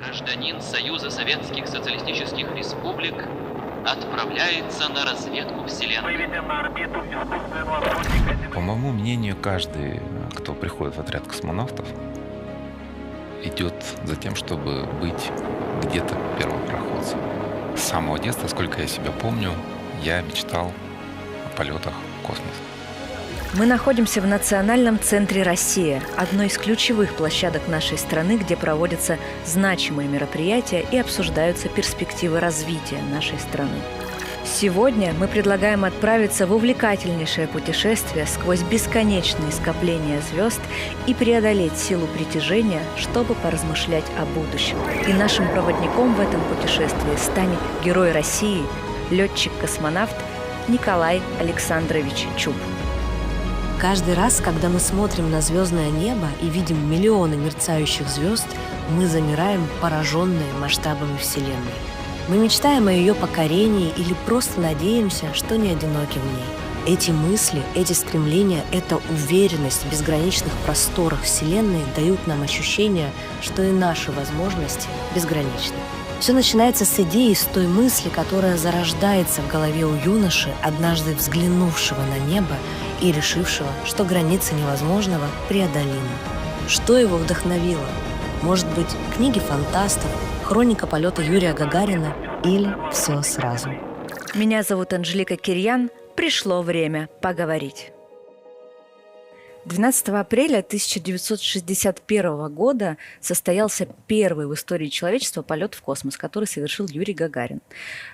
гражданин Союза Советских Социалистических Республик отправляется на разведку Вселенной. Выведем на орбиту искусственного спутника. По моему мнению, каждый, кто приходит в отряд космонавтов, идет за тем, чтобы быть где-то первопроходцем. С самого детства, сколько я себя помню, я мечтал о полетах в космос. Мы находимся в Национальном центре «Россия», одной из ключевых площадок нашей страны, где проводятся значимые мероприятия и обсуждаются перспективы развития нашей страны. Сегодня мы предлагаем отправиться в увлекательнейшее путешествие сквозь бесконечные скопления звезд и преодолеть силу притяжения, чтобы поразмышлять о будущем. И нашим проводником в этом путешествии станет герой России, летчик-космонавт Николай Александрович Чуб. Каждый раз, когда мы смотрим на звездное небо и видим миллионы мерцающих звезд, мы замираем, пораженные масштабами Вселенной. Мы мечтаем о ее покорении или просто надеемся, что не одиноки в ней. Эти мысли, эти стремления, эта уверенность в безграничных просторах Вселенной дают нам ощущение, что и наши возможности безграничны. Все начинается с идеи, с той мысли, которая зарождается в голове у юноши, однажды взглянувшего на небо и решившего, что границы невозможного преодолимы. Что его вдохновило? Может быть, книги фантастов, хроника полета Юрия Гагарина или все сразу? Меня зовут Анжелика Кирьян. Пришло время поговорить. 12 апреля 1961 года состоялся первый в истории человечества полет в космос, который совершил Юрий Гагарин.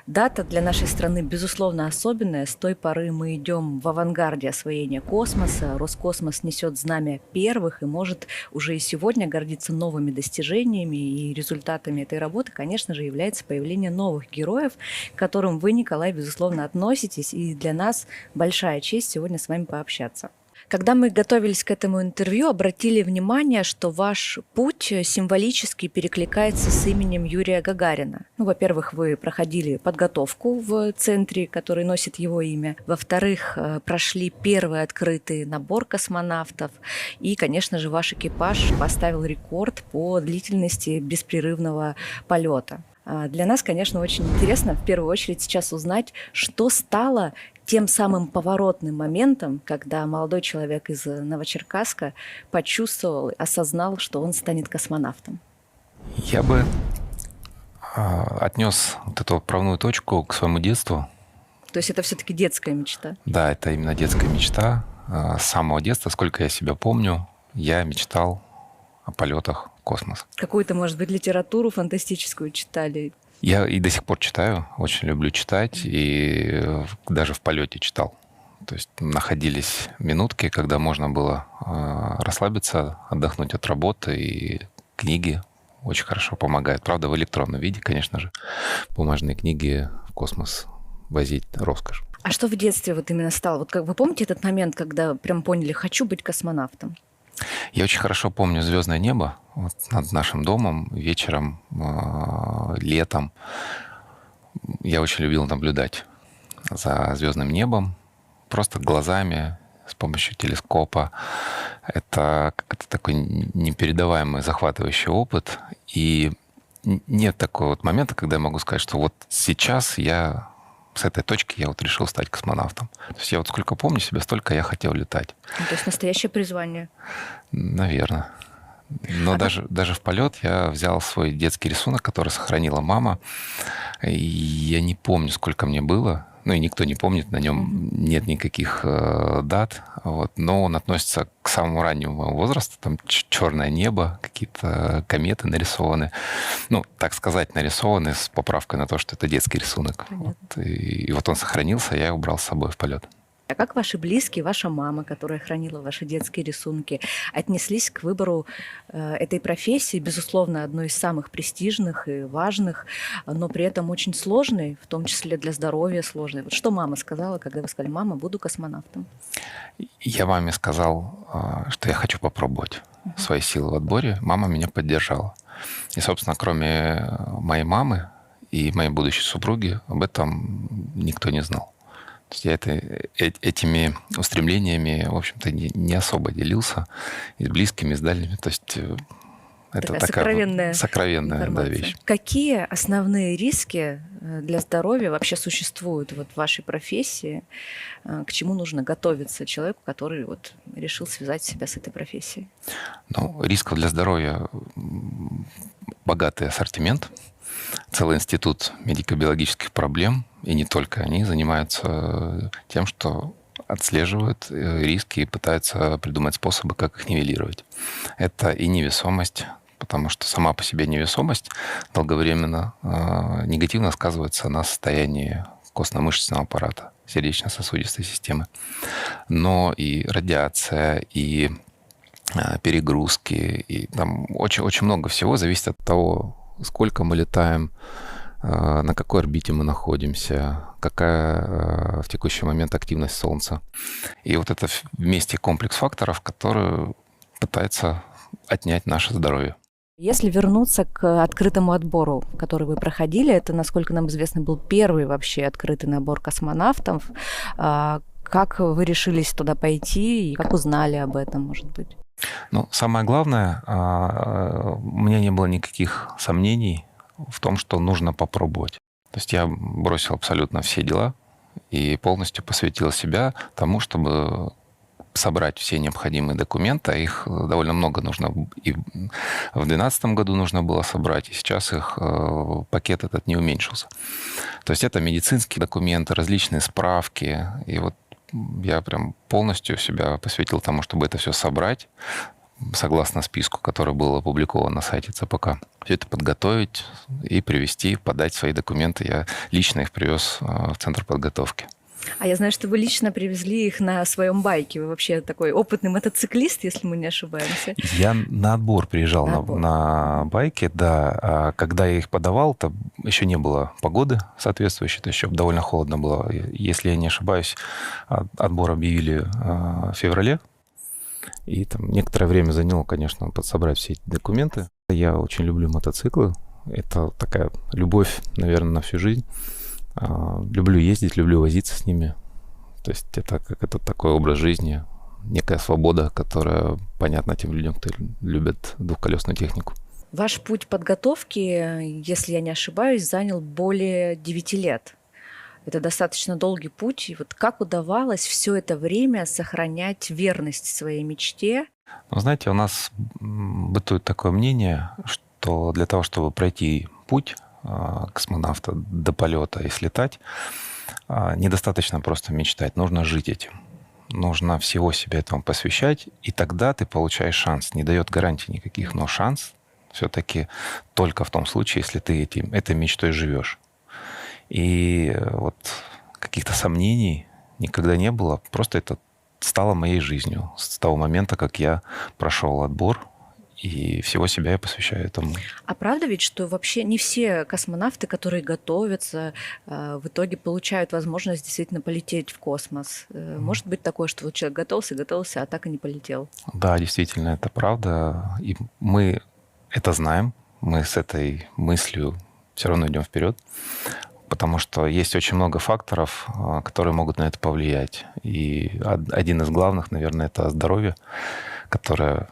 Дата для нашей страны, безусловно, особенная. С той поры мы идем в авангарде освоения космоса. Роскосмос несет знамя первых и может уже и сегодня гордиться новыми достижениями. И результатами этой работы, конечно же, является появление новых героев, к которым вы, Николай, безусловно, относитесь. И для нас большая честь сегодня с вами пообщаться. Когда мы готовились к этому интервью, обратили внимание, что ваш путь символически перекликается с именем Юрия Гагарина. Во-первых, вы проходили подготовку в центре, который носит его имя. Во-вторых, прошли первый открытый набор космонавтов. И, конечно же, ваш экипаж поставил рекорд по длительности беспрерывного полета. Для нас, конечно, очень интересно в первую очередь сейчас узнать, что стало тем самым поворотным моментом, когда молодой человек из Новочеркасска почувствовал, осознал, что он станет космонавтом. Я бы отнес вот эту отправную точку к своему детству. То есть это все-таки детская мечта? Да, это именно детская мечта. С самого детства, сколько я себя помню, я мечтал о полетах в космос. Какую-то, может быть, литературу фантастическую читали? Я и до сих пор читаю, очень люблю читать, и даже в полете читал. То есть находились минутки, когда можно было расслабиться, отдохнуть от работы, и книги очень хорошо помогают. Правда, в электронном виде, конечно же. Бумажные книги в космос возить — роскошь. А что в детстве вот именно стало? Вот как вы помните этот момент, когда прям поняли, хочу быть космонавтом? Я очень хорошо помню звездное небо вот над нашим домом вечером, летом. Я очень любил наблюдать за звездным небом, просто глазами, с помощью телескопа. Это как-то такой непередаваемый, захватывающий опыт. И нет такого вот момента, когда я могу сказать, что вот сейчас я с этой точки я вот решил стать космонавтом. То есть я вот сколько помню себя, столько я хотел летать. То есть настоящее призвание? Наверное. Но даже в полет я взял свой детский рисунок, который сохранила мама. И я не помню, сколько мне было. Ну и никто не помнит, на нем нет никаких дат. Вот. Но он относится к самому раннему моему возрасту. Там черное небо, какие-то кометы нарисованы. Ну, так сказать, нарисованы с поправкой на то, что это детский рисунок. Вот. И вот он сохранился, я его брал с собой в полет. А как ваши близкие, ваша мама, которая хранила ваши детские рисунки, отнеслись к выбору этой профессии, безусловно, одной из самых престижных и важных, но при этом очень сложной, в том числе для здоровья сложной? Вот что мама сказала, когда вы сказали: мама, буду космонавтом? Я маме сказал, что я хочу попробовать свои силы в отборе. Мама меня поддержала. И, собственно, кроме моей мамы и моей будущей супруги, об этом никто не знал. То есть я этими устремлениями, в общем-то, не особо делился и с близкими, и с дальними. То есть Это Такая такая сокровенная да, информация. вещь. Какие основные риски для здоровья вообще существуют вот в вашей профессии? К чему нужно готовиться человеку, который вот решил связать себя с этой профессией? Ну, рисков для здоровья богатый ассортимент. Целый институт медико-биологических проблем, и не только они, занимаются тем, что отслеживают риски и пытаются придумать способы, как их нивелировать. Это и невесомость, потому что сама по себе невесомость долговременно негативно сказывается на состоянии костно-мышечного аппарата, сердечно-сосудистой системы. Но и радиация, и перегрузки, и там очень много всего зависит от того, сколько мы летаем, на какой орбите мы находимся, какая в текущий момент активность Солнца. И вот это вместе комплекс факторов, которые пытаются отнять наше здоровье. Если вернуться к открытому отбору, который вы проходили, это, насколько нам известно, был первый вообще открытый набор космонавтов. Как вы решились туда пойти и как узнали об этом, может быть? Ну, самое главное, у меня не было никаких сомнений в том, что нужно попробовать. То есть я бросил абсолютно все дела и полностью посвятил себя тому, чтобы собрать все необходимые документы. А их довольно много нужно. И в 2012 году нужно было собрать, и сейчас их пакет этот не уменьшился. То есть это медицинские документы, различные справки. И вот я прям полностью себя посвятил тому, чтобы это все собрать, согласно списку, который был опубликован на сайте ЦПК. Все это подготовить и привезти, подать свои документы. Я лично их привез в Центр подготовки. А я знаю, что вы лично привезли их на своем байке. Вы вообще такой опытный мотоциклист, если мы не ошибаемся. Я на отбор приезжал на байке, да. А когда я их подавал, то еще не было погоды соответствующей, то еще довольно холодно было. Если я не ошибаюсь, отбор объявили в феврале. И там некоторое время заняло, конечно, подсобрать все эти документы. Я очень люблю мотоциклы. Это такая любовь, наверное, на всю жизнь. Люблю ездить, люблю возиться с ними. То есть это такой образ жизни, некая свобода, которая понятна тем людям, кто любит двухколесную технику. Ваш путь подготовки, если я не ошибаюсь, занял более 9 лет. Это достаточно долгий путь. И вот как удавалось все это время сохранять верность своей мечте? Ну, знаете, у нас бытует такое мнение, что для того, чтобы пройти путь космонавта до полета и слетать, недостаточно просто мечтать, нужно жить этим. Нужно всего себя этому посвящать, и тогда ты получаешь шанс. Не дает гарантий никаких, но шанс все-таки только в том случае, если ты этой мечтой живешь. И вот каких-то сомнений никогда не было. Просто это стало моей жизнью с того момента, как я прошел отбор, и всего себя я посвящаю этому. А правда ведь, что вообще не все космонавты, которые готовятся, в итоге получают возможность действительно полететь в космос? Может быть такое, что вот человек готовился, а так и не полетел? Да, действительно, это правда. И мы это знаем. Мы с этой мыслью все равно идем вперед. Потому что есть очень много факторов, которые могут на это повлиять. И один из главных, наверное, это здоровье, которое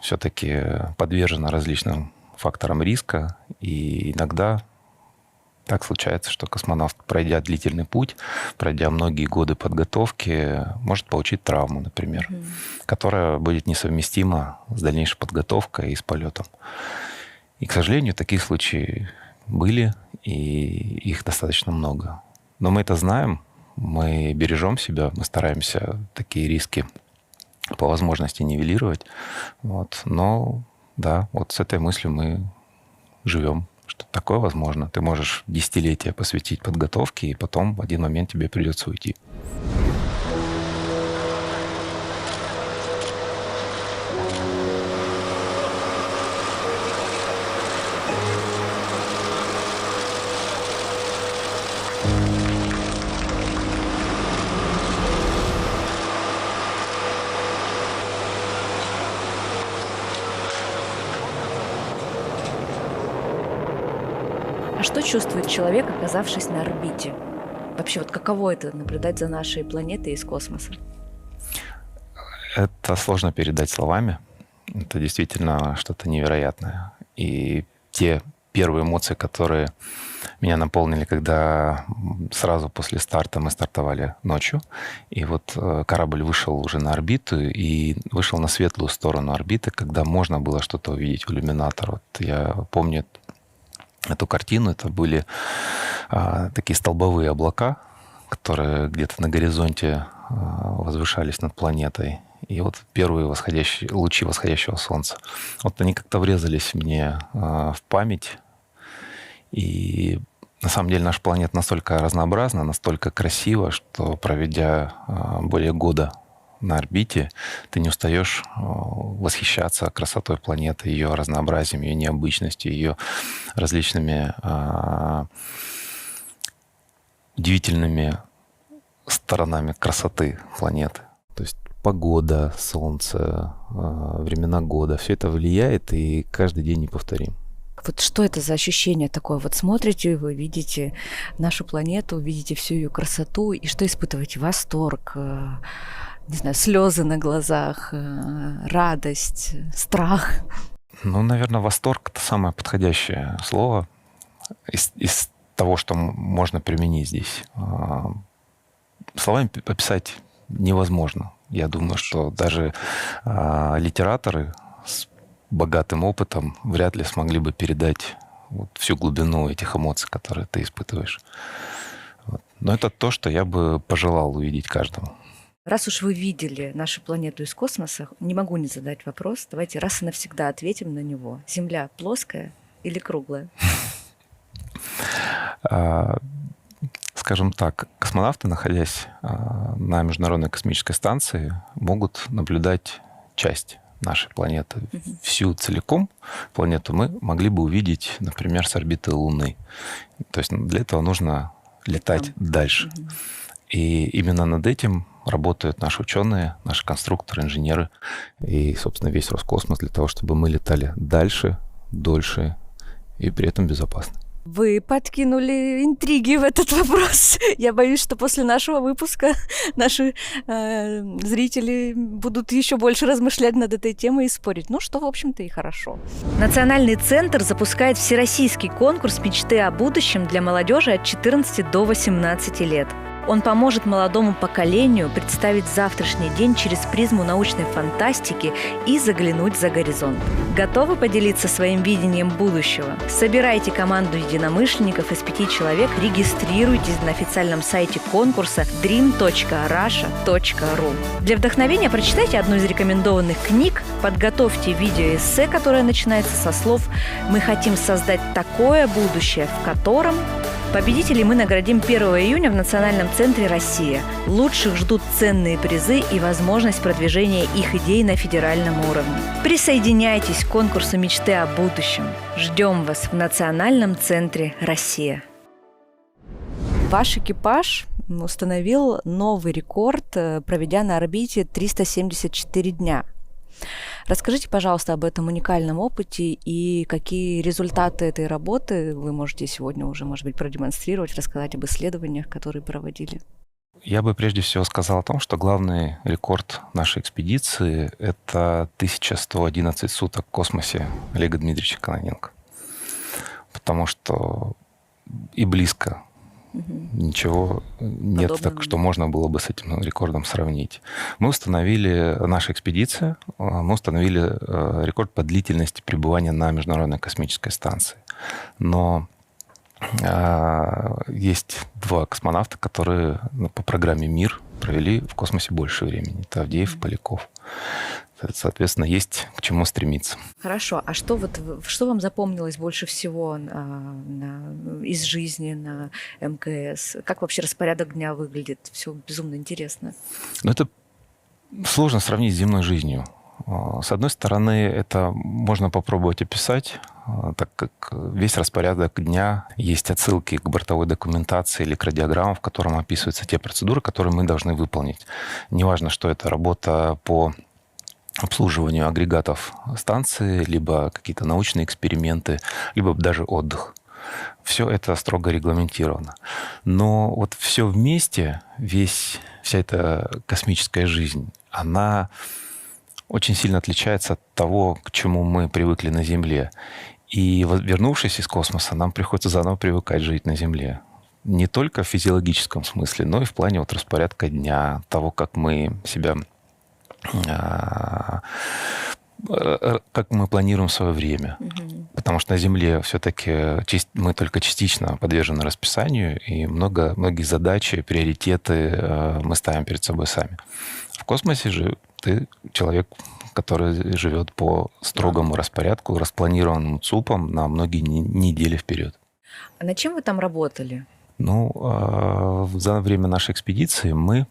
все-таки подвержено различным факторам риска. И иногда так случается, что космонавт, пройдя длительный путь, пройдя многие годы подготовки, может получить травму, например, которая будет несовместима с дальнейшей подготовкой и с полетом. И, к сожалению, такие случаи были, и их достаточно много. Но мы это знаем, мы бережем себя, мы стараемся такие риски по возможности нивелировать. Вот. Но да, вот с этой мыслью мы живем, что такое возможно. Ты можешь десятилетия посвятить подготовке, и потом в один момент тебе придется уйти. Что чувствует человек, оказавшись на орбите? Вообще, вот каково это наблюдать за нашей планетой из космоса? Это сложно передать словами. Это действительно что-то невероятное. И те первые эмоции, которые меня наполнили, когда сразу после старта мы стартовали ночью, и вот корабль вышел уже на орбиту и вышел на светлую сторону орбиты, когда можно было что-то увидеть в иллюминатор. Вот я помню эту картину. Это были такие столбовые облака, которые где-то на горизонте возвышались над планетой. И вот первые лучи восходящего солнца. Вот они как-то врезались мне в память. И на самом деле наша планета настолько разнообразна, настолько красива, что, проведя более года на орбите, ты не устаешь восхищаться красотой планеты, ее разнообразием, ее необычностью, ее различными удивительными сторонами красоты планеты. То есть погода, солнце, времена года, все это влияет, и каждый день неповторим. Вот что это за ощущение такое? Вот смотрите, вы видите нашу планету, видите всю ее красоту, и что испытываете? Восторг, не знаю, слезы на глазах, радость, страх? Ну, наверное, восторг — это самое подходящее слово из того, что можно применить здесь. Словами описать невозможно. Я думаю, что даже литераторы с богатым опытом вряд ли смогли бы передать вот всю глубину этих эмоций, которые ты испытываешь. Вот. Но это то, что я бы пожелал увидеть каждому. Раз уж вы видели нашу планету из космоса, не могу не задать вопрос. Давайте раз и навсегда ответим на него. Земля плоская или круглая? Скажем так, космонавты, находясь на Международной космической станции, могут наблюдать часть нашей планеты. Всю целиком планету мы могли бы увидеть, например, с орбиты Луны. То есть для этого нужно летать дальше. И именно над этим работают наши ученые, наши конструкторы, инженеры и, собственно, весь Роскосмос для того, чтобы мы летали дальше, дольше и при этом безопасно. Вы подкинули интриги в этот вопрос. Я боюсь, что после нашего выпуска наши зрители будут еще больше размышлять над этой темой и спорить. Ну, что, в общем-то, и хорошо. Национальный центр запускает всероссийский конкурс мечты о будущем для молодежи от 14 до 18 лет. Он поможет молодому поколению представить завтрашний день через призму научной фантастики и заглянуть за горизонт. Готовы поделиться своим видением будущего? Собирайте команду единомышленников из 5 человек, регистрируйтесь на официальном сайте конкурса dream.rasha.ru. Для вдохновения прочитайте одну из рекомендованных книг, подготовьте видеоэссе, которое начинается со слов «Мы хотим создать такое будущее, в котором…» Победителей мы наградим 1 июня в Национальном центре «Россия». Лучших ждут ценные призы и возможность продвижения их идей на федеральном уровне. Присоединяйтесь к конкурсу мечты о будущем. Ждем вас в Национальном центре «Россия». Ваш экипаж установил новый рекорд, проведя на орбите 374 дня. Расскажите, пожалуйста, об этом уникальном опыте и какие результаты этой работы вы можете сегодня уже, может быть, продемонстрировать, рассказать об исследованиях, которые проводили. Я бы прежде всего сказал о том, что главный рекорд нашей экспедиции — это 1111 суток в космосе Олега Дмитриевича Кононенко. Потому что и близко ничего нет, так что можно было бы с этим рекордом сравнить. Наша экспедиция, мы установили рекорд по длительности пребывания на Международной космической станции. Но есть 2 космонавта, которые по программе «Мир» провели в космосе больше времени. Это Авдеев и Поляков. Соответственно, есть к чему стремиться. Хорошо. А что вам запомнилось больше всего из жизни на МКС? Как вообще распорядок дня выглядит? Все безумно интересно. Это сложно сравнить с земной жизнью. С одной стороны, это можно попробовать описать, так как весь распорядок дня, есть отсылки к бортовой документации или к радиограммам, в котором описываются те процедуры, которые мы должны выполнить. Неважно, что это работа по обслуживанию агрегатов станции, либо какие-то научные эксперименты, либо даже отдых. Все это строго регламентировано. Но вот все вместе, вся эта космическая жизнь, она очень сильно отличается от того, к чему мы привыкли на Земле. И вернувшись из космоса, нам приходится заново привыкать жить на Земле. Не только в физиологическом смысле, но и в плане вот распорядка дня, того, как мы себя, как мы планируем свое время. Потому что на Земле все-таки мы только частично подвержены расписанию, и многие задачи, приоритеты мы ставим перед собой сами. В космосе же ты человек, который живет по строгому распорядку, распланированным ЦУПом на многие недели вперед. А над чем вы там работали? За время нашей экспедиции мы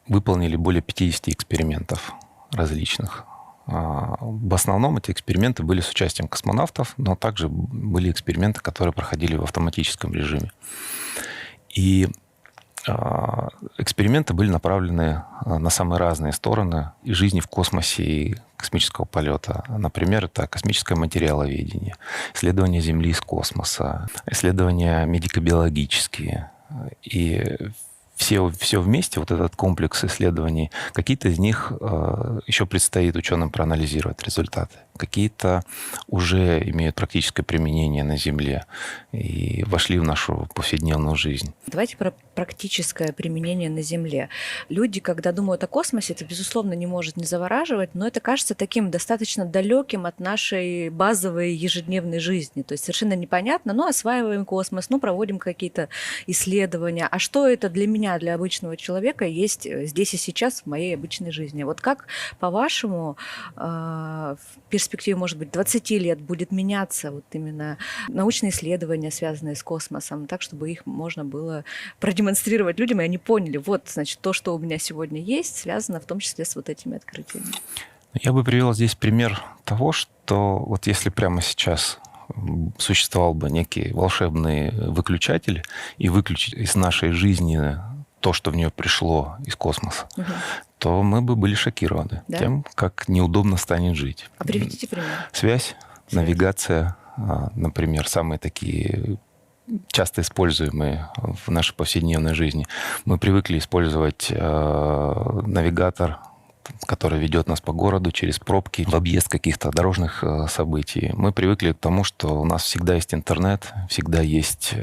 выполнили более 50 экспериментов различных. В основном эти эксперименты были с участием космонавтов, но также были эксперименты, которые проходили в автоматическом режиме. И эксперименты были направлены на самые разные стороны и жизни в космосе, и космического полета. Например, это космическое материаловедение, исследования Земли из космоса, исследования медико-биологические. И все вместе, вот этот комплекс исследований, какие-то из них еще предстоит ученым проанализировать результаты. Какие-то уже имеют практическое применение на Земле и вошли в нашу повседневную жизнь. Давайте про практическое применение на Земле. Люди, когда думают о космосе, это, безусловно, не может не завораживать, но это кажется таким достаточно далеким от нашей базовой ежедневной жизни. То есть совершенно непонятно, осваиваем космос, проводим какие-то исследования. А что это для меня, для обычного человека, есть здесь и сейчас в моей обычной жизни? Вот как, по-вашему, в перспективе, может быть, 20 лет будет меняться вот именно научные исследования, связанные с космосом, так, чтобы их можно было продемонстрировать людям, и они поняли, вот, значит, то, что у меня сегодня есть, связано в том числе с вот этими открытиями. Я бы привел здесь пример того, что вот если прямо сейчас существовал бы некий волшебный выключатель и выключить из нашей жизни то, что в нее пришло из космоса, то мы бы были шокированы тем, как неудобно станет жить. А приведите пример. Связь, навигация, например, самые такие часто используемые в нашей повседневной жизни. Мы привыкли использовать навигатор, который ведет нас по городу через пробки, в объезд каких-то дорожных событий. Мы привыкли к тому, что у нас всегда есть интернет, всегда есть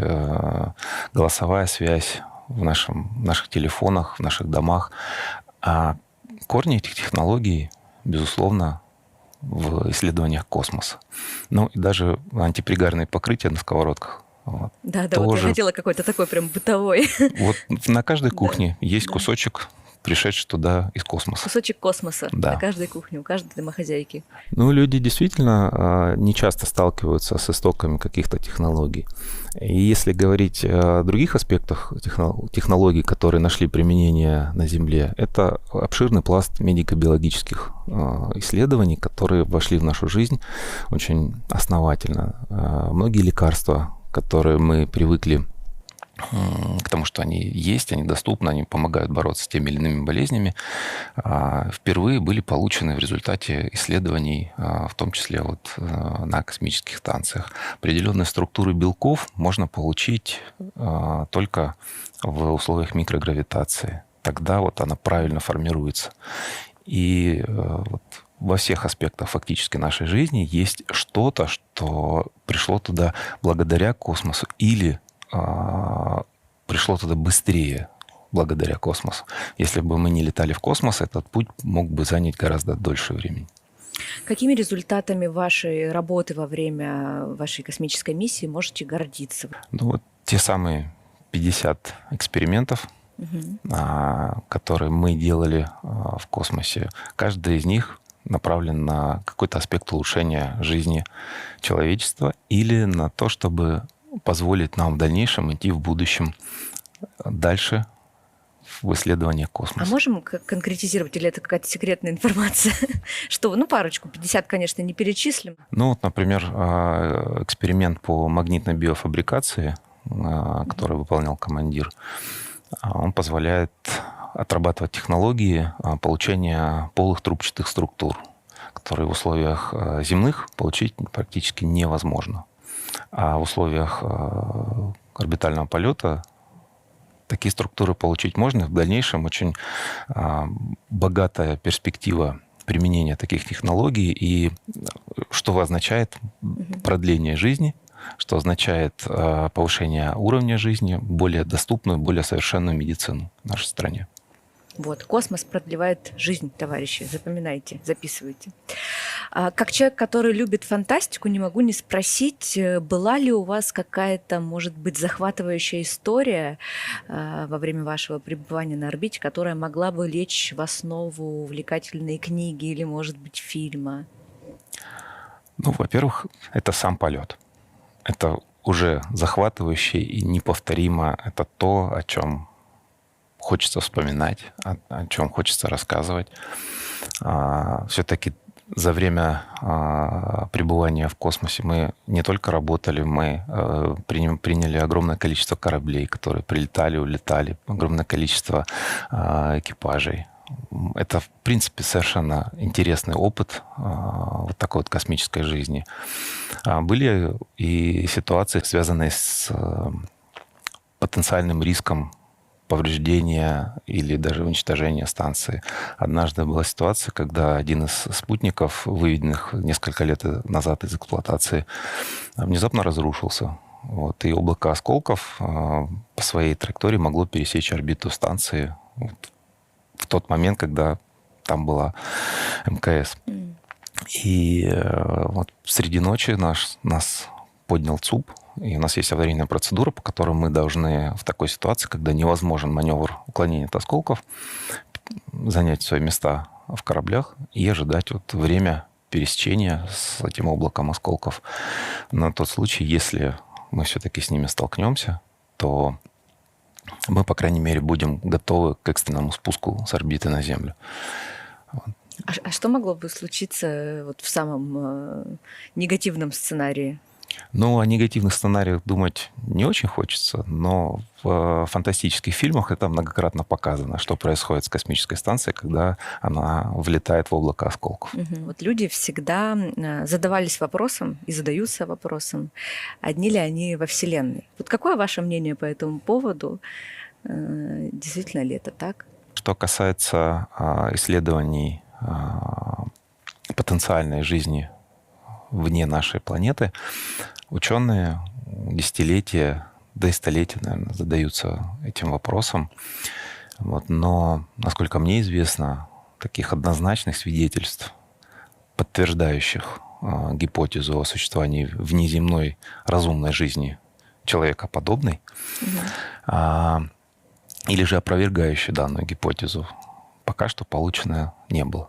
голосовая связь в наших телефонах, в наших домах. А корни этих технологий, безусловно, в исследованиях космоса. И даже антипригарные покрытия на сковородках. Да, вот я хотела какой-то такой прям бытовой. Вот на каждой кухне есть кусочек, пришедший туда из космоса. Кусочек космоса на каждой кухне, у каждой домохозяйки. Люди действительно не часто сталкиваются с истоками каких-то технологий. И если говорить о других аспектах технологий, которые нашли применение на Земле, это обширный пласт медико-биологических исследований, которые вошли в нашу жизнь очень основательно. Многие лекарства, которые мы привыкли к тому, что они есть, они доступны, они помогают бороться с теми или иными болезнями, впервые были получены в результате исследований, в том числе на космических станциях. Определенные структуры белков можно получить только в условиях микрогравитации. Тогда она правильно формируется. И во всех аспектах фактически нашей жизни есть что-то, что пришло туда благодаря космосу или пришло туда быстрее благодаря космосу. Если бы мы не летали в космос, этот путь мог бы занять гораздо дольше времени. Какими результатами вашей работы во время вашей космической миссии можете гордиться? Те самые 50 экспериментов, которые мы делали в космосе, каждый из них направлен на какой-то аспект улучшения жизни человечества или на то, чтобы позволить нам в дальнейшем идти в будущем дальше в исследованиях космоса. А можем конкретизировать, или это какая-то секретная информация? Что, парочку, 50, конечно, не перечислим. Например, эксперимент по магнитной биофабрикации, который выполнял командир, он позволяет отрабатывать технологии получения полых трубчатых структур, которые в условиях земных получить практически невозможно. А в условиях орбитального полета Такие структуры получить можно. В дальнейшем очень богатая перспектива применения таких технологий, и что означает продление жизни, что означает повышение уровня жизни, более доступную, более совершенную медицину в нашей стране. Вот, космос продлевает жизнь, товарищи. Запоминайте, записывайте. Как человек, который любит фантастику, не могу не спросить, была ли у вас какая-то, может быть, захватывающая история во время вашего пребывания на орбите, которая могла бы лечь в основу увлекательной книги или, может быть, фильма? Ну, во-первых, это сам полет. Это уже захватывающе и неповторимо. Это то, о чем хочется вспоминать, о чем хочется рассказывать. Все-таки за время пребывания в космосе мы не только работали, мы приняли огромное количество кораблей, которые прилетали, улетали, огромное количество экипажей. Это, в принципе, совершенно интересный опыт вот такой вот космической жизни. Были и ситуации, связанные с потенциальным риском повреждения или даже уничтожения станции. Однажды была ситуация, когда один из спутников, выведенных несколько лет назад из эксплуатации, внезапно разрушился. Вот, и облако осколков по своей траектории могло пересечь орбиту станции в тот момент, когда там была МКС. И вот среди ночи нас поднял ЦУП, и у нас есть аварийная процедура, по которой мы должны в такой ситуации, когда невозможен маневр уклонения от осколков, занять свои места в кораблях и ожидать вот время пересечения с этим облаком осколков. На тот случай, если мы все-таки с ними столкнемся, то мы, по крайней мере, будем готовы к экстренному спуску с орбиты на Землю. А что могло бы случиться вот в самом негативном сценарии? Ну, о негативных сценариях думать не очень хочется, но в фантастических фильмах это многократно показано, что происходит с космической станцией, когда она влетает в облако осколков. Вот люди всегда задавались вопросом и задаются вопросом, одни ли они во Вселенной. Вот какое ваше мнение по этому поводу? Действительно ли это так? Что касается исследований потенциальной жизни вне нашей планеты, ученые десятилетия, да и столетия, наверное, задаются этим вопросом. Вот. Но, насколько мне известно, таких однозначных свидетельств, подтверждающих гипотезу о существовании внеземной разумной жизни человекоподобной, или же опровергающей данную гипотезу, пока что получено не было.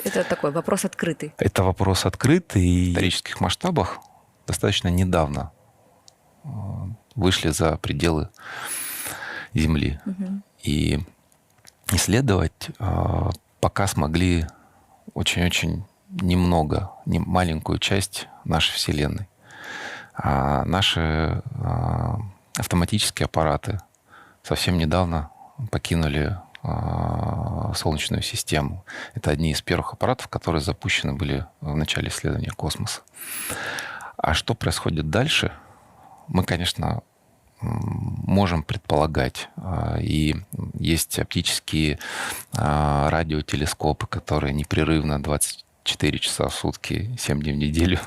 Это такой вопрос открытый. Это вопрос открытый, и в исторических масштабах достаточно недавно вышли за пределы Земли. И исследовать пока смогли очень-очень немного, маленькую часть нашей Вселенной. А наши автоматические аппараты совсем недавно покинули Солнечную систему. Это одни из первых аппаратов, которые запущены были в начале исследования космоса. А что происходит дальше, мы, конечно, можем предполагать. И есть оптические радиотелескопы, которые непрерывно 24 часа в сутки, 7 дней в неделю,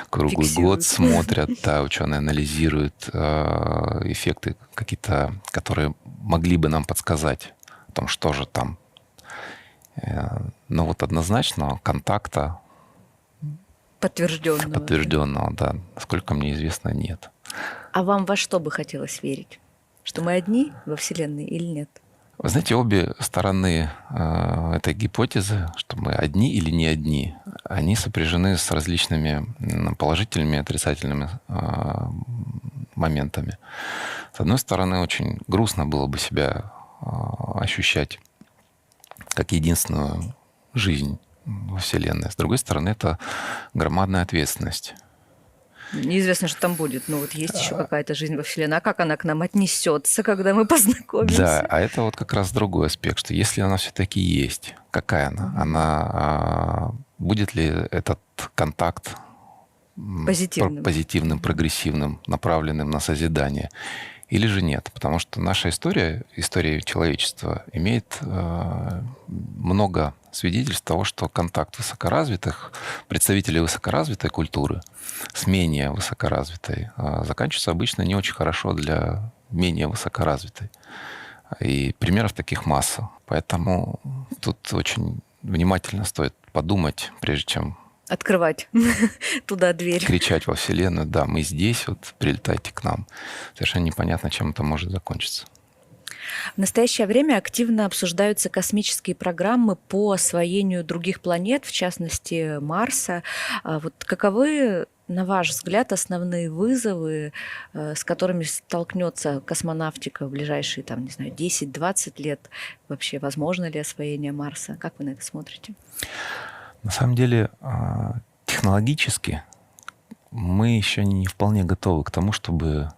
круглый год смотрят. Да, ученые анализируют эффекты какие-то, которые могли бы нам подсказать о том, что же там. Но вот однозначно контакта подтвержденного, да, насколько мне известно, нет. А вам во что бы хотелось верить? Что мы одни во Вселенной или нет? Вы знаете, обе стороны этой гипотезы, что мы одни или не одни, они сопряжены с различными положительными и отрицательными моментами. С одной стороны, очень грустно было бы себя ощущать как единственную жизнь во Вселенной. С другой стороны, это громадная ответственность. Неизвестно, что там будет. Но вот есть еще какая-то жизнь во Вселенной. А как она к нам отнесется, когда мы познакомимся? Да, а это вот как раз другой аспект, что если она все-таки есть, какая она? Она будет ли этот контакт позитивным, прогрессивным, направленным на созидание? или же нет. Потому что наша история человечества имеет много свидетельств того, что контакт высокоразвитых, представителей высокоразвитой культуры с менее высокоразвитой заканчивается обычно не очень хорошо для менее высокоразвитой. И примеров таких масса. Поэтому тут очень внимательно стоит подумать, прежде чем Открывать туда дверь. кричать во Вселенную: да, мы здесь, вот прилетайте к нам. Совершенно непонятно, чем это может закончиться. В настоящее время активно обсуждаются космические программы по освоению других планет, в частности Марса. Вот каковы, на ваш взгляд, основные вызовы, с которыми столкнется космонавтика в ближайшие, там, не знаю, 10-20 лет? Вообще, возможно ли освоение Марса? Как вы на это смотрите? На самом деле, технологически мы еще не вполне готовы к тому, чтобы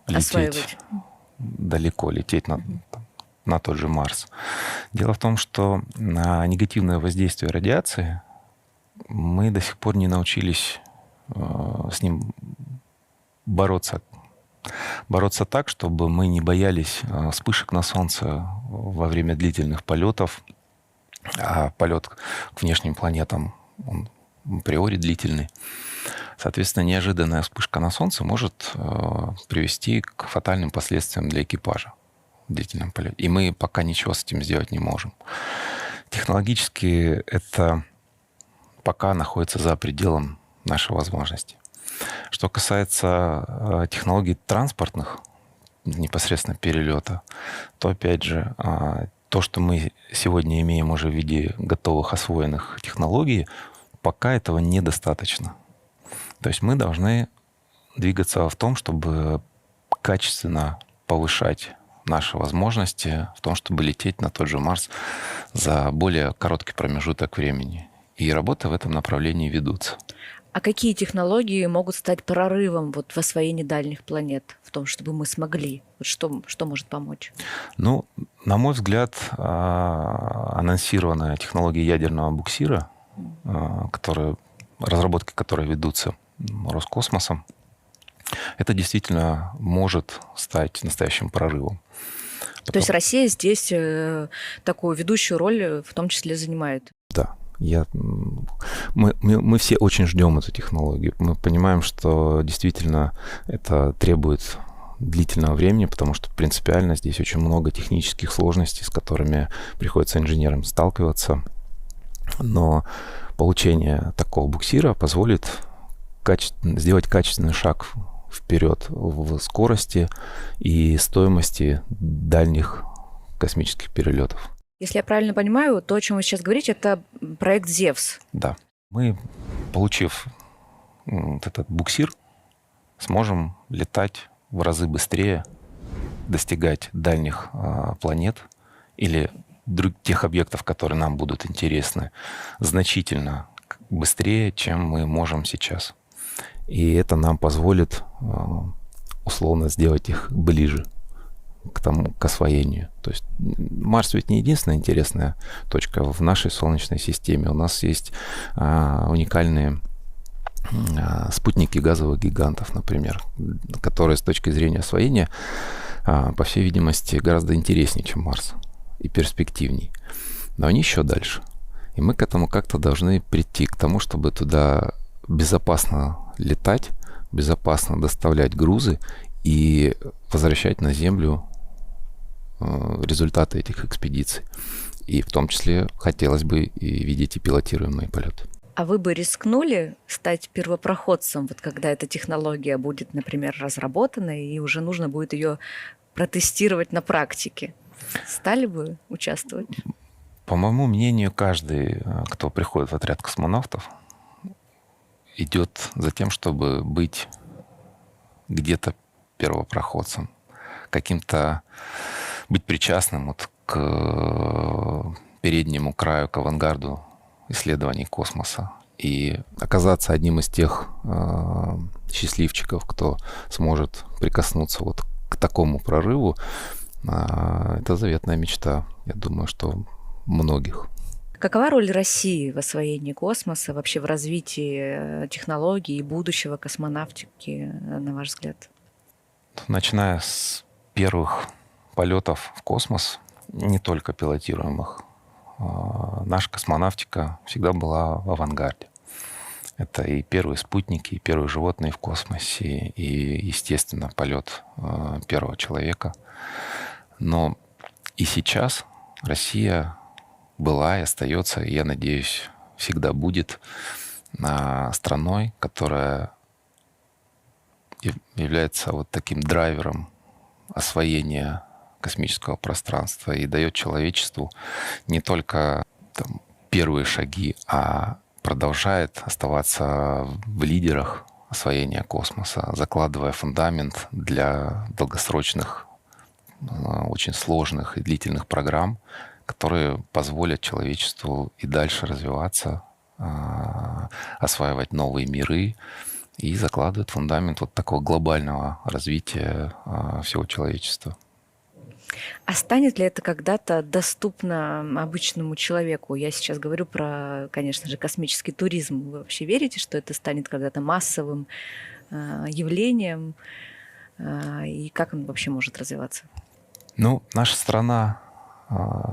лететь Осваивать. далеко, лететь на тот же Марс. Дело в том, что на негативное воздействие радиации мы до сих пор не научились с ним бороться. Бороться так, чтобы мы не боялись вспышек на Солнце во время длительных полетов. А полет к внешним планетам, он априори длительный. Соответственно, неожиданная вспышка на Солнце может привести к фатальным последствиям для экипажа в длительном полете. И мы пока ничего с этим сделать не можем. Технологически это пока находится за пределом нашей возможности. Что касается технологий транспортных, непосредственно перелета, то, опять же, то, что мы сегодня имеем уже в виде готовых освоенных технологий, пока этого недостаточно. То есть мы должны двигаться в том, чтобы качественно повышать наши возможности в том, чтобы лететь на тот же Марс за более короткий промежуток времени. И работы в этом направлении ведутся. А какие технологии могут стать прорывом вот в освоении дальних планет, в том, чтобы мы смогли? Вот что может помочь? Ну, на мой взгляд, анонсированная технология ядерного буксира, разработки которой ведутся Роскосмосом, это действительно может стать настоящим прорывом. То есть Россия здесь такую ведущую роль в том числе занимает? Да. Мы все очень ждем эту технологию. Мы понимаем, что действительно это требует длительного времени, потому что принципиально здесь очень много технических сложностей, с которыми приходится инженерам сталкиваться. Но получение такого буксира позволит сделать качественный шаг вперед в скорости и стоимости дальних космических перелетов. Если я правильно понимаю, то, о чем вы сейчас говорите, это проект «Зевс». Да. Мы, получив вот этот буксир, сможем летать в разы быстрее, достигать дальних планет или тех объектов, которые нам будут интересны, значительно быстрее, чем мы можем сейчас. И это нам позволит условно сделать их ближе к освоению. То есть Марс ведь не единственная интересная точка в нашей Солнечной системе. У нас есть уникальные спутники газовых гигантов, например, которые с точки зрения освоения, по всей видимости, гораздо интереснее, чем Марс, и перспективней. Но они еще дальше. И мы к этому как-то должны прийти, к тому, чтобы туда безопасно летать, безопасно доставлять грузы и возвращать на Землю результаты этих экспедиций. И в том числе хотелось бы и видеть и пилотируемые полеты. А вы бы рискнули стать первопроходцем, вот когда эта технология будет, например, разработана, и уже нужно будет ее протестировать на практике? Стали бы участвовать? По моему мнению, каждый, кто приходит в отряд космонавтов, идет за тем, чтобы быть где-то первопроходцем, каким-то быть причастным вот к переднему краю, к авангарду исследований космоса и оказаться одним из тех счастливчиков, кто сможет прикоснуться вот к такому прорыву. Это заветная мечта, я думаю, что многих. Какова роль России в освоении космоса, вообще в развитии технологий и будущего космонавтики, на ваш взгляд? Начиная с первых полетов в космос, не только пилотируемых, наша космонавтика всегда была в авангарде. Это и первые спутники, и первые животные в космосе, и, естественно, полет первого человека. Но и сейчас Россия была и остается, и, я надеюсь, всегда будет страной, которая является вот таким драйвером освоения космического пространства и дает человечеству не только там, первые шаги, а продолжает оставаться в лидерах освоения космоса, закладывая фундамент для долгосрочных, очень сложных и длительных программ, которые позволят человечеству и дальше развиваться, осваивать новые миры и закладывают фундамент вот такого глобального развития всего человечества. А станет ли это когда-то доступно обычному человеку? Я сейчас говорю про, конечно же, космический туризм. Вы вообще верите, что это станет когда-то массовым явлением? И как он вообще может развиваться? Ну, наша страна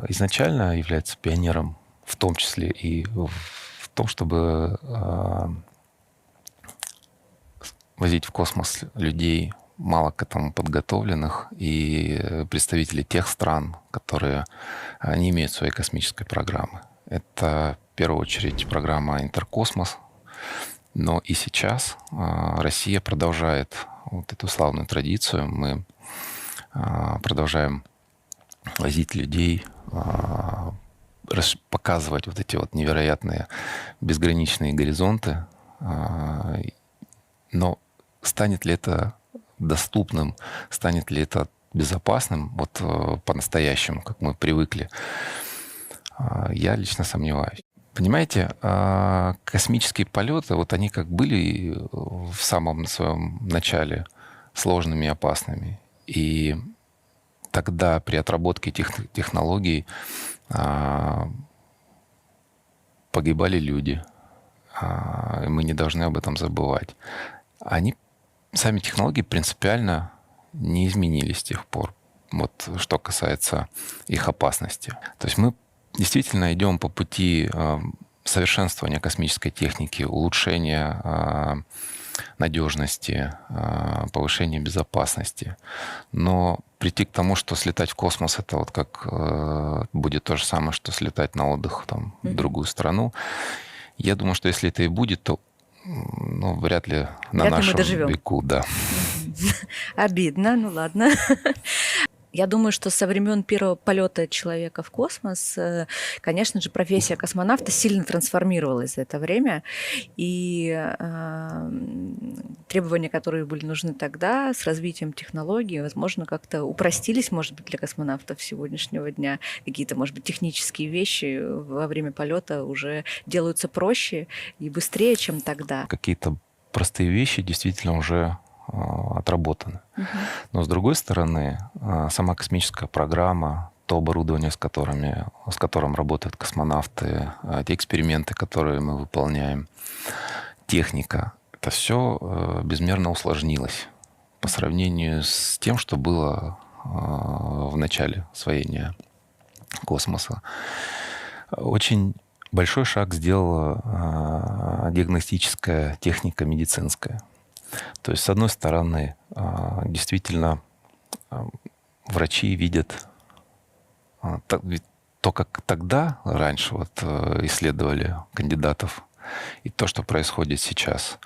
изначально является пионером, в том числе и в том, чтобы возить в космос людей, мало к этому подготовленных, и представителей тех стран, которые не имеют своей космической программы. Это, в первую очередь, программа «Интеркосмос». Но и сейчас Россия продолжает вот эту славную традицию. Мы продолжаем возить людей, показывать вот эти вот невероятные безграничные горизонты. Но станет ли это доступным, станет ли это безопасным, вот по-настоящему, как мы привыкли, я лично сомневаюсь. Понимаете, космические полеты, вот они как были в самом своем начале сложными и опасными. И тогда при отработке этих технологий погибали люди. И мы не должны об этом забывать. Сами технологии принципиально не изменились с тех пор, вот что касается их опасности. То есть мы действительно идем по пути совершенствования космической техники, улучшения надежности, повышения безопасности. Но прийти к тому, что слетать в космос, это вот как будет то же самое, что слетать на отдых там, в другую страну. Я думаю, что если это и будет, то вряд ли на нашем веку, да. Обидно, ну ладно. Я думаю, что со времен первого полета человека в космос, конечно же, профессия космонавта сильно трансформировалась за это время. И требования, которые были нужны тогда, с развитием технологий, возможно, как-то упростились, может быть, для космонавтов сегодняшнего дня. Какие-то, может быть, технические вещи во время полета уже делаются проще и быстрее, чем тогда. Какие-то простые вещи действительно уже отработаны. Но с другой стороны, сама космическая программа, то оборудование, с которым работают космонавты, те эксперименты, которые мы выполняем, техника, это все безмерно усложнилось по сравнению с тем, что было в начале освоения космоса. Очень большой шаг сделала диагностическая техника медицинская. То есть, с одной стороны, действительно, врачи видят то, как тогда, раньше исследовали кандидатов, и то, что происходит сейчас,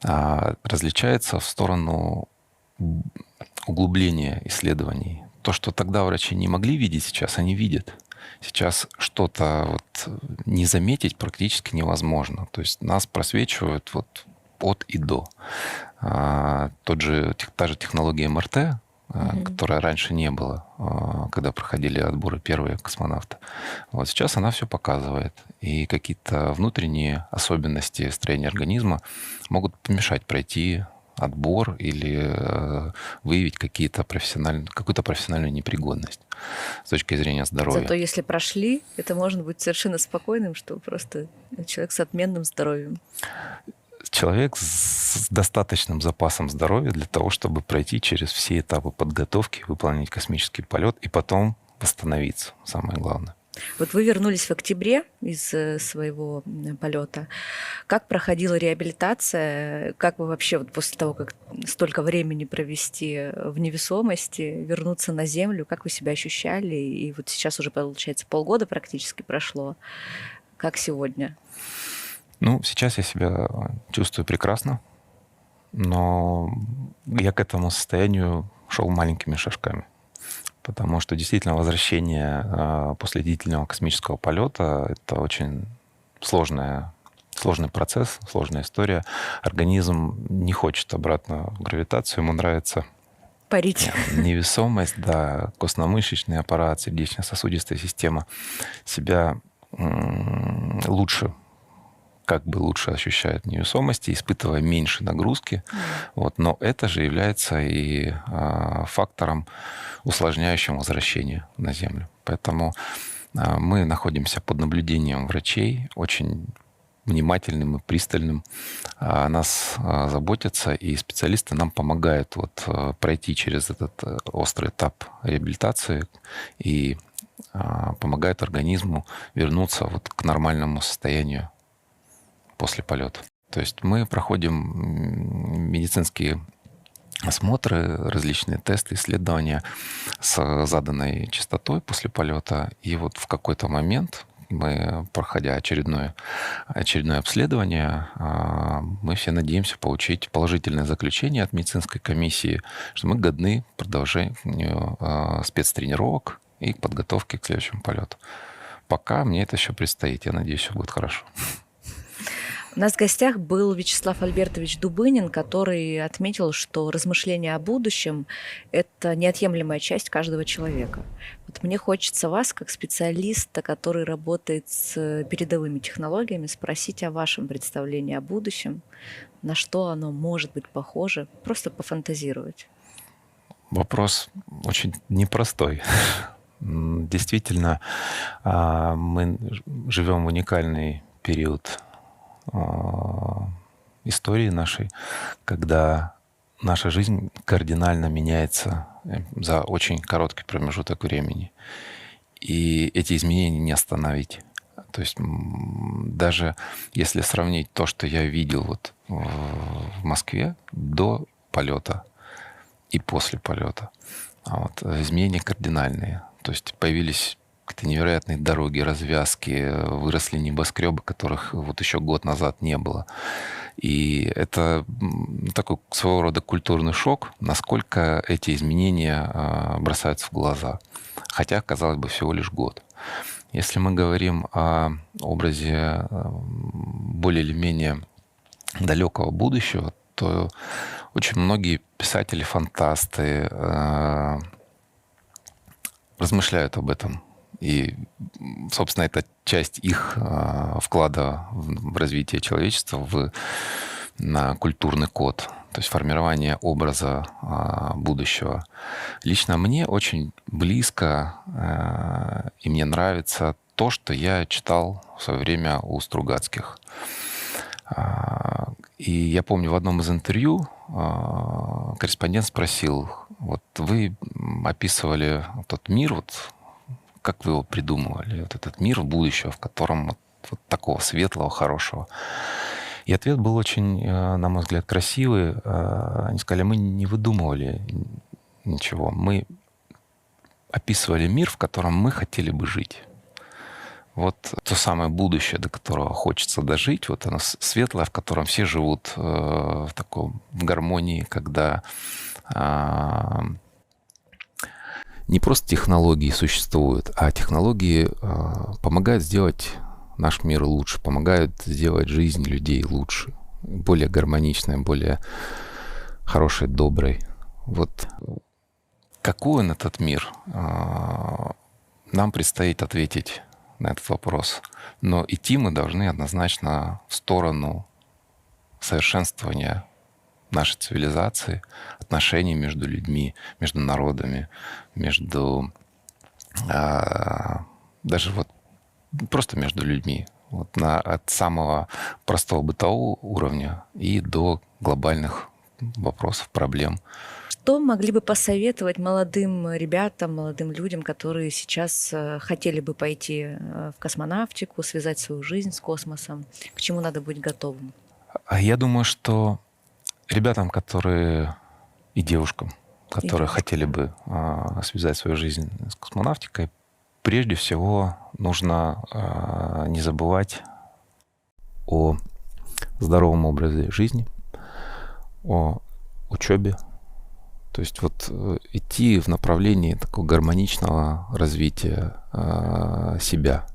различается в сторону углубления исследований. То, что тогда врачи не могли видеть, сейчас они видят. Сейчас что-то не заметить практически невозможно. То есть нас просвечивают от и до. Та же технология МРТ, которой раньше не было, когда проходили отборы первые космонавты. Вот сейчас она все показывает. И какие-то внутренние особенности строения организма могут помешать пройти отбор или выявить какую-то профессиональную непригодность с точки зрения здоровья. Зато если прошли, это можно быть совершенно спокойным, что просто человек с отменным здоровьем. человек с достаточным запасом здоровья для того, чтобы пройти через все этапы подготовки, выполнить космический полет и потом восстановиться, самое главное. Вот вы вернулись в октябре из своего полета. Как проходила реабилитация? Как вы вообще вот после того, как столько времени провести в невесомости, вернуться на Землю, как вы себя ощущали? И вот сейчас уже, получается, полгода практически прошло. Как сегодня? Ну, сейчас я себя чувствую прекрасно, но я к этому состоянию шел маленькими шажками. Потому что действительно возвращение после длительного космического полета — это очень сложный процесс, сложная история. Организм не хочет обратно в гравитацию, ему нравится Парить. невесомость, да, костно-мышечный аппарат, сердечно-сосудистая система себя лучше ощущает невесомости, испытывая меньше нагрузки. Вот. Но это же является и фактором, усложняющим возвращение на Землю. Поэтому мы находимся под наблюдением врачей, очень внимательным и пристальным. О нас заботятся, и специалисты нам помогают пройти через этот острый этап реабилитации и помогают организму вернуться к нормальному состоянию после полета. То есть мы проходим медицинские осмотры, различные тесты, исследования с заданной частотой после полета. И вот в какой-то момент мы, проходя очередное обследование, мы все надеемся получить положительное заключение от медицинской комиссии, что мы годны к продолжению спецтренировок и подготовки к следующему полету. Пока мне это еще предстоит. Я надеюсь, все будет хорошо. У нас в гостях был Вячеслав Альбертович Дубынин, который отметил, что размышления о будущем – это неотъемлемая часть каждого человека. Вот мне хочется вас, как специалиста, который работает с передовыми технологиями, спросить о вашем представлении о будущем, на что оно может быть похоже, просто пофантазировать. Вопрос очень непростой. Действительно, мы живем в уникальный период истории нашей, когда наша жизнь кардинально меняется за очень короткий промежуток времени. И эти изменения не остановить. То есть даже если сравнить то, что я видел в Москве до полета и после полета, изменения кардинальные. То есть появились какие-то невероятные дороги, развязки, выросли небоскребы, которых еще год назад не было. И это такой своего рода культурный шок, насколько эти изменения бросаются в глаза. Хотя, казалось бы, всего лишь год. Если мы говорим о образе более или менее далекого будущего, то очень многие писатели, фантасты размышляют об этом. И, собственно, это часть их вклада в развитие человечества, на культурный код, то есть формирование образа будущего. Лично мне очень близко и мне нравится то, что я читал в свое время у Стругацких. И я помню, в одном из интервью корреспондент спросил: вот вы описывали тот мир, как вы его придумывали, этот мир будущего, в котором такого светлого, хорошего. И ответ был очень, на мой взгляд, красивый. Они сказали: мы не выдумывали ничего, мы описывали мир, в котором мы хотели бы жить. Вот то самое будущее, до которого хочется дожить, оно светлое, в котором все живут в гармонии, когда не просто технологии существуют, а технологии помогают сделать наш мир лучше, помогают сделать жизнь людей лучше, более гармоничной, более хорошей, доброй. Вот какой он, этот мир, нам предстоит ответить на этот вопрос. Но идти мы должны однозначно в сторону совершенствования нашей цивилизации, отношений между людьми, между народами, даже просто между людьми. Вот от самого простого бытового уровня и до глобальных вопросов, проблем. Что могли бы посоветовать молодым ребятам, молодым людям, которые сейчас хотели бы пойти в космонавтику, связать свою жизнь с космосом? К чему надо быть готовым? А я думаю, что ребятам, которые и девушкам, которые хотели бы связать свою жизнь с космонавтикой, прежде всего нужно не забывать о здоровом образе жизни, о учебе. То есть вот идти в направлении такого гармоничного развития себя.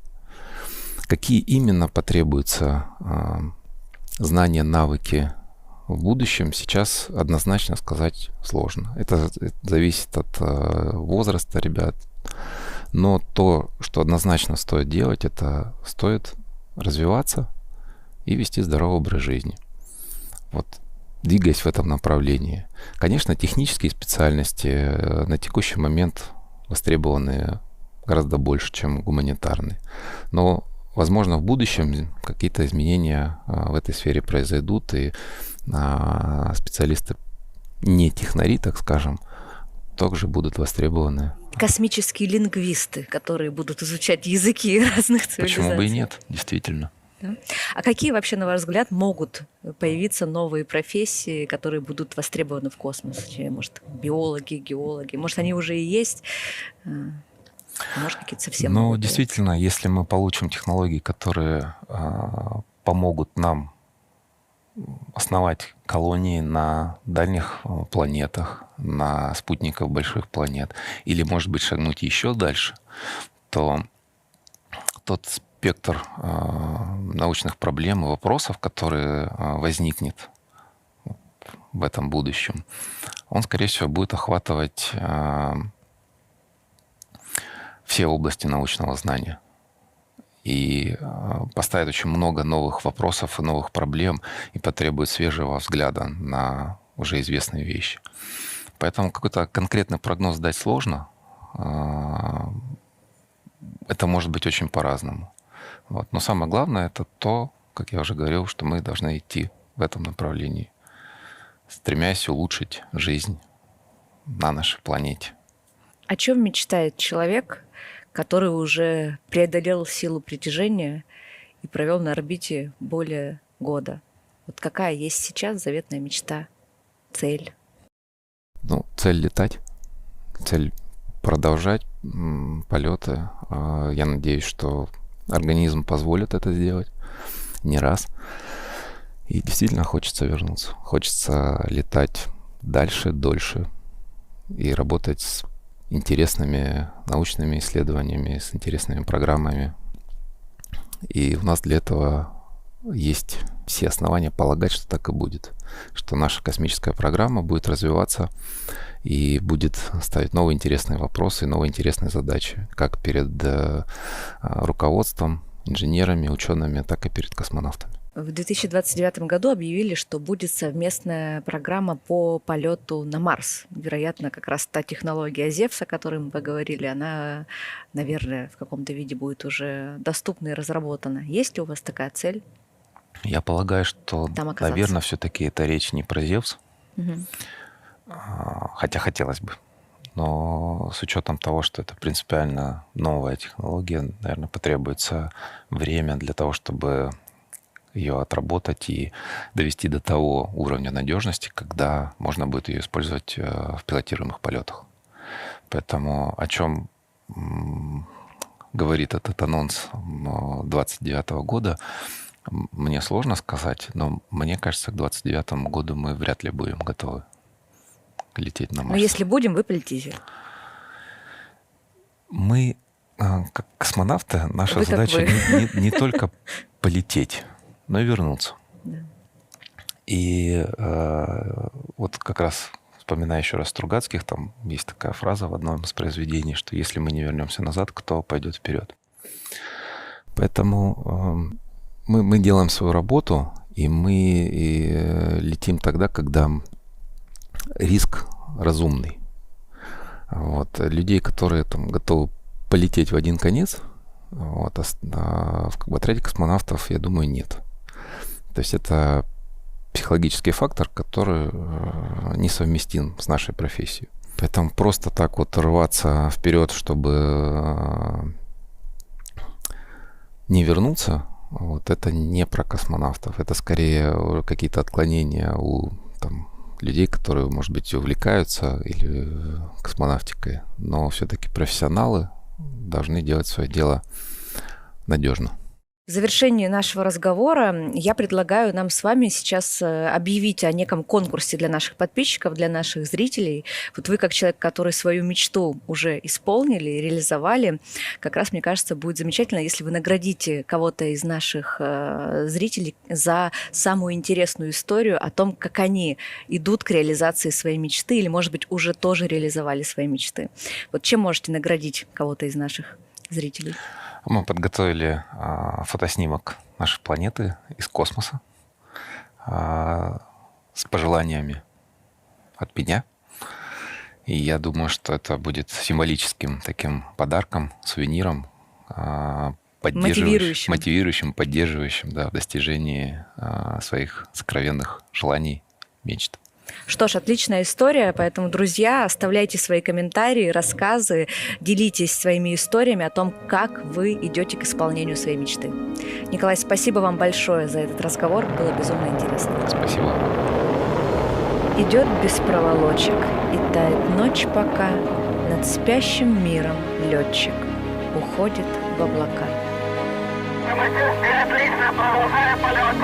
Какие именно потребуются знания, навыки в будущем, сейчас однозначно сказать сложно. Это зависит от возраста ребят. Но то, что однозначно стоит делать, это стоит развиваться и вести здоровый образ жизни. Вот, двигаясь в этом направлении. Конечно, технические специальности на текущий момент востребованы гораздо больше, чем гуманитарные. Но, возможно, в будущем какие-то изменения в этой сфере произойдут, и специалисты не технари, так скажем, также будут востребованы. Космические лингвисты, которые будут изучать языки разных цивилизаций. Почему бы и нет, действительно. Да? А какие вообще, на ваш взгляд, могут появиться новые профессии, которые будут востребованы в космосе? Может, биологи, геологи? Может, они уже и есть? Может, какие-то совсем Ну, новые? действительно, если мы получим технологии, которые помогут нам основать колонии на дальних планетах, на спутниках больших планет, или, может быть, шагнуть еще дальше, то тот спектр научных проблем и вопросов, которые возникнет в этом будущем, он, скорее всего, будет охватывать все области научного знания. И поставит очень много новых вопросов и новых проблем, и потребует свежего взгляда на уже известные вещи. Поэтому какой-то конкретный прогноз дать сложно. Это может быть очень по-разному. Вот. Но самое главное — это то, как я уже говорил, что мы должны идти в этом направлении, стремясь улучшить жизнь на нашей планете. О чем мечтает человек, который уже преодолел силу притяжения и провел на орбите более года? Вот какая есть сейчас заветная мечта, цель? Ну, цель — летать, цель — продолжать полеты. Я надеюсь, что организм позволит это сделать не раз. И действительно хочется вернуться. Хочется летать дальше, дольше и работать с интересными научными исследованиями, с интересными программами. И у нас для этого есть все основания полагать, что так и будет. Что наша космическая программа будет развиваться и будет ставить новые интересные вопросы, новые интересные задачи, как перед руководством, инженерами, учеными, так и перед космонавтами. В 2029 году объявили, что будет совместная программа по полету на Марс. Вероятно, как раз та технология Зевс, о которой мы поговорили, она, наверное, в каком-то виде будет уже доступна и разработана. Есть ли у вас такая цель? Я полагаю, что, Там оказаться. наверное, все-таки это речь не про Зевс, Угу. хотя хотелось бы. Но с учетом того, что это принципиально новая технология, наверное, потребуется время для того, чтобы ее отработать и довести до того уровня надежности, когда можно будет ее использовать в пилотируемых полетах. Поэтому о чем говорит этот анонс 2029 года, мне сложно сказать, но мне кажется, к 2029 году мы вряд ли будем готовы лететь на Марс. Но если будем, вы полетите. Мы, как космонавты, наша Вы как задача вы. не только полететь, но и вернуться. Да. И вот как раз, вспоминая еще раз Стругацких, там есть такая фраза в одном из произведений, что если мы не вернемся назад, кто пойдет вперед? Поэтому мы делаем свою работу, и мы летим тогда, когда риск разумный. Вот. Людей, которые там готовы полететь в один конец, Вот. В отряде космонавтов, я думаю, нет. То есть это психологический фактор, который несовместим с нашей профессией. Поэтому просто так вот рваться вперед, чтобы не вернуться, вот это не про космонавтов. Это скорее какие-то отклонения у людей, которые, может быть, увлекаются или космонавтикой, но все-таки профессионалы должны делать свое дело надежно. В завершении нашего разговора я предлагаю нам с вами сейчас объявить о неком конкурсе для наших подписчиков, для наших зрителей. Вот вы, как человек, который свою мечту уже исполнили, реализовали, как раз, мне кажется, будет замечательно, если вы наградите кого-то из наших зрителей за самую интересную историю о том, как они идут к реализации своей мечты или, может быть, уже тоже реализовали свои мечты. Вот чем можете наградить кого-то из наших зрителей? Мы подготовили фотоснимок нашей планеты из космоса с пожеланиями от меня. И я думаю, что это будет символическим таким подарком, сувениром, мотивирующим, поддерживающим, да, в достижении своих сокровенных желаний, мечт. Что ж, отличная история, поэтому, друзья, оставляйте свои комментарии, рассказы, делитесь своими историями о том, как вы идете к исполнению своей мечты. Николай, спасибо вам большое за этот разговор, было безумно интересно. Спасибо. Идет без проволочек, и тает ночь пока, над спящим миром летчик уходит в облака. Отлично, продолжаем полет.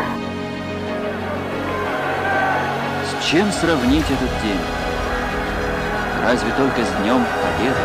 С чем сравнить этот день? Разве только с Днем Победы?